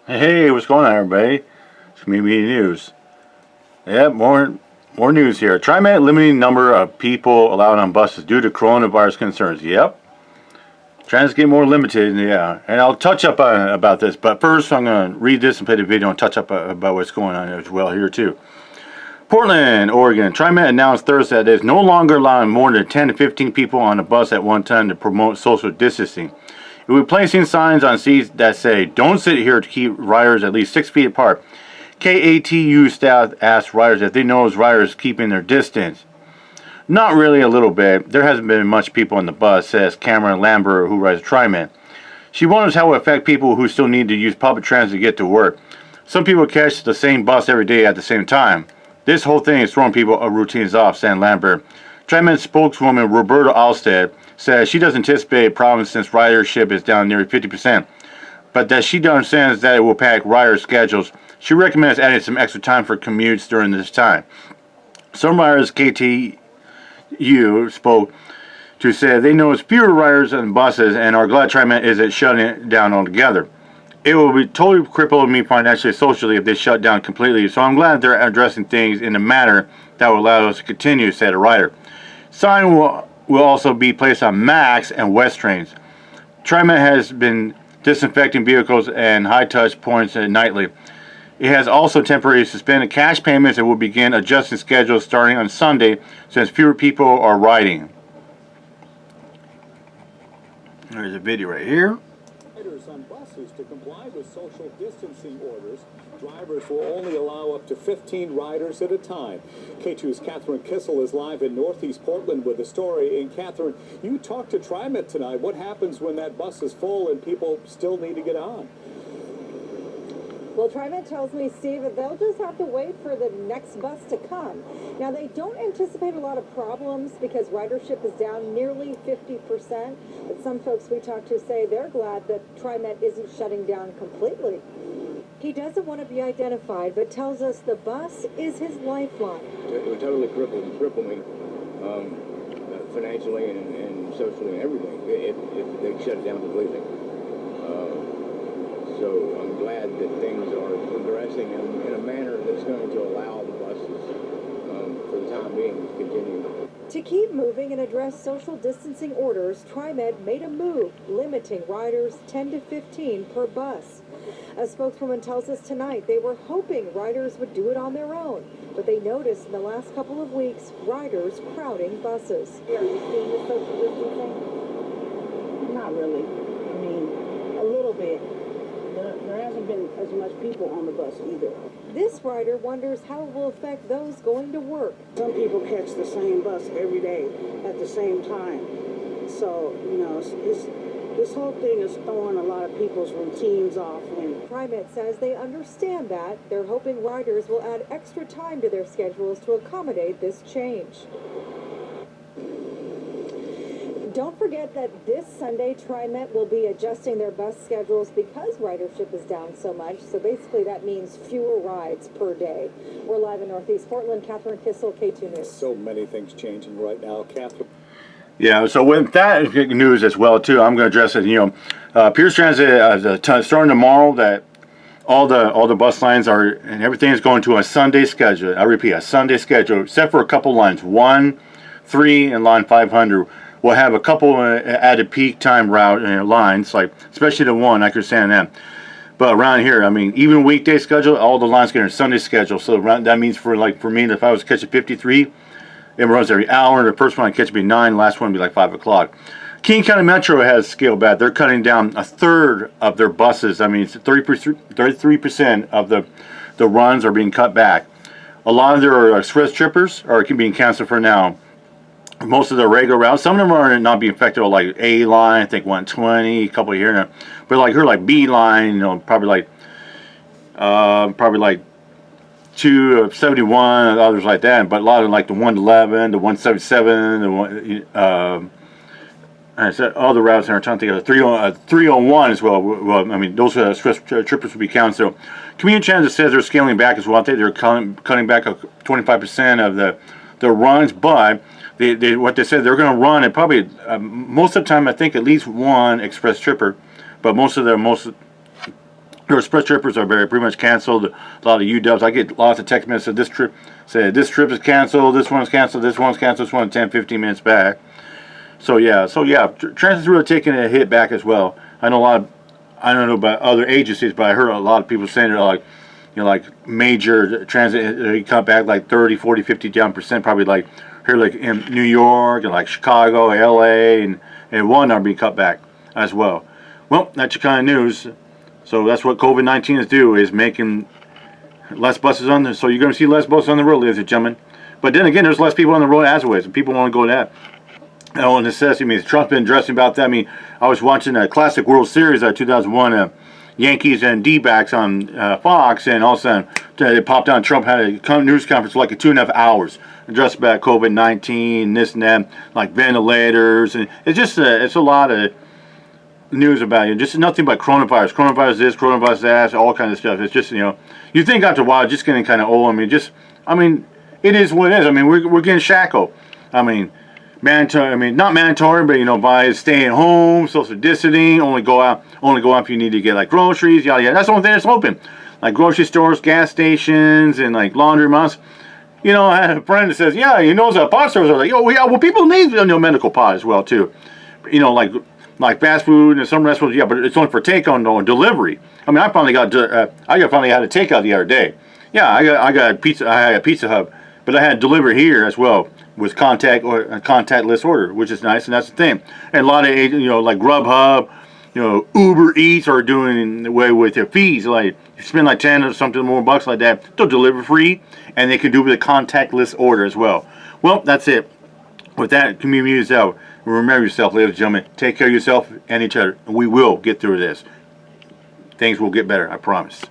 Hey, what's going on, everybody? It's Community News. Yeah, more news here. TriMet limiting number of people allowed on buses due to coronavirus concerns. Yep, trying to get more limited. Yeah, and I'll touch up on about this. But first, I'm gonna read this and play the video and touch up about what's going on as well here too. Portland, Oregon. TriMet announced Thursday that it is no longer allowing more than 10 to 15 people on a bus at one time to promote social distancing. It will be placing signs on seats that say, "Don't sit here," to keep riders at least 6 feet apart. KATU staff asked riders if they notice riders keeping their distance. Not really, a little bit. There hasn't been much people on the bus, says Cameron Lambert, who rides TriMet. She wonders how it will affect people who still need to use public transit to get to work. Some people catch the same bus every day at the same time. This whole thing is throwing people routines off, said Lambert. TriMet spokeswoman Roberta Alstead says she doesn't anticipate problems since ridership is down nearly 50%, but that she understands that it will impact rider schedules. She recommends adding some extra time for commutes during this time. Some riders KTU spoke to say they notice fewer riders on buses and are glad TriMet isn't shutting it down altogether. It will be totally cripple me financially, socially if they shut down completely, so I'm glad they're addressing things in a manner that will allow us to continue, said a rider. Sign will also be placed on Max and West trains. TriMet has been disinfecting vehicles and high-touch points nightly. It has also temporarily suspended cash payments and will begin adjusting schedules starting on Sunday since fewer people are riding. There's a video right here. On buses to comply with social distancing orders, drivers will only allow up to 15 riders at a time. K2's Catherine Kissel is live in Northeast Portland with a story. And Catherine, you talked to TriMet tonight. What happens when that bus is full and people still need to get on? Well, TriMet tells me, Steve, that they'll just have to wait for the next bus to come. Now, they don't anticipate a lot of problems because ridership is down nearly 50%. But some folks we talked to say they're glad that TriMet isn't shutting down completely. He doesn't want to be identified, but tells us the bus is his lifeline. It would totally cripple me financially and socially and everything if they shut it down completely. So I'm glad that things are progressing in a manner that's going to allow the buses, for the time being, to continue. To keep moving and address social distancing orders, TriMet made a move, limiting riders 10 to 15 per bus. A spokeswoman tells us tonight they were hoping riders would do it on their own, but they noticed in the last couple of weeks riders crowding buses. Are you seeing the social distancing? Not really. I mean, a little bit. There hasn't been as much people on the bus either. This rider wonders how it will affect those going to work. Some people catch the same bus every day at the same time. So, this whole thing is throwing a lot of people's routines off. And TriMet says they understand that. They're hoping riders will add extra time to their schedules to accommodate this change. Don't forget that this Sunday, TriMet will be adjusting their bus schedules because ridership is down so much. So basically that means fewer rides per day. We're live in Northeast Portland. Catherine Kissel, K2 News. So many things changing right now, Catherine. Yeah, so with that news as well too, I'm going to address it. Pierce Transit starting tomorrow that all the bus lines are and everything is going to a Sunday schedule. I repeat, a Sunday schedule, except for a couple lines, 1, 3, and line 500. We'll have a couple added peak time route lines, like especially the one, I could understand that. But around here, I mean, even weekday schedule, all the lines get a Sunday schedule. So that means for me, if I was catching 53, it runs every hour. The first one I catch would be 9, last one would be like 5 o'clock. King County Metro has scaled back. They're cutting down a third of their buses. I mean, it's 33% of the runs are being cut back. A lot of their express trippers are being canceled for now. Most of the regular routes, some of them are not being affected, like A line, I think 120, a couple here and there. But like here, like B line, probably like 271, others like that. But a lot of like the 111, the 177, the one, I said other routes, and I'm trying to think of the 301 as well. Well, I mean, those express trippers will be counted. So, Community Transit says they're scaling back as well. I think they're cutting back 25% of the runs, but what they said they're going to run, and probably most of the time I think at least one express tripper, but most of Their express trippers are pretty much canceled. A lot of UWs. I get lots of text messages. This trip this trip is canceled. This one's canceled. This one's canceled. This one's 10, 15 minutes back. So yeah. Transit's really taking a hit back as well. I know I don't know about other agencies, but I heard a lot of people saying that like, like major transit cut back like 30, 40, 50 down percent. Probably like here like in New York and like Chicago, LA, and one are being cut back as well. Well, that's your kind of news. So that's what COVID-19 is making less buses on there. So you're going to see less buses on the road, ladies and gentlemen. But then again, there's less people on the road as always. And people want to go to that. Oh, necessity. I mean, Trump's been addressing about that. I mean, I was watching a classic World Series, 2001, Yankees and D-backs on Fox, and all of a sudden it popped on. Trump had a news conference for like 2.5 hours, addressed about COVID-19, this and that, like ventilators, and it's just it's a lot of news about it. Just nothing but coronavirus this, coronavirus that, all kinds of stuff. It's just, you think after a while it's just getting kind of old. I mean, it is what it is. I mean, we're getting shackled. I mean, mandatory. I mean, not mandatory, but by staying home, social distancing, only go out if you need to get like groceries, yada yada. That's the only thing that's open, like grocery stores, gas stations, and like laundromats. I had a friend that says, yeah, that pot stores are like, oh yeah, well people need medical pot as well too. Like fast food and some restaurants, yeah, but it's only for takeout and delivery. I mean, I finally had a takeout the other day. Yeah, I got a pizza. I had a Pizza Hut, but I had delivery here as well with contactless order, which is nice, and that's the thing. And a lot of like Grubhub, Uber Eats are doing away with their fees. Like you spend like 10 or something more bucks like that, they'll deliver free, and they can do with a contactless order as well. Well, that's it. With that, community is out. Remember yourself, ladies and gentlemen. Take care of yourself and each other. And we will get through this. Things will get better, I promise.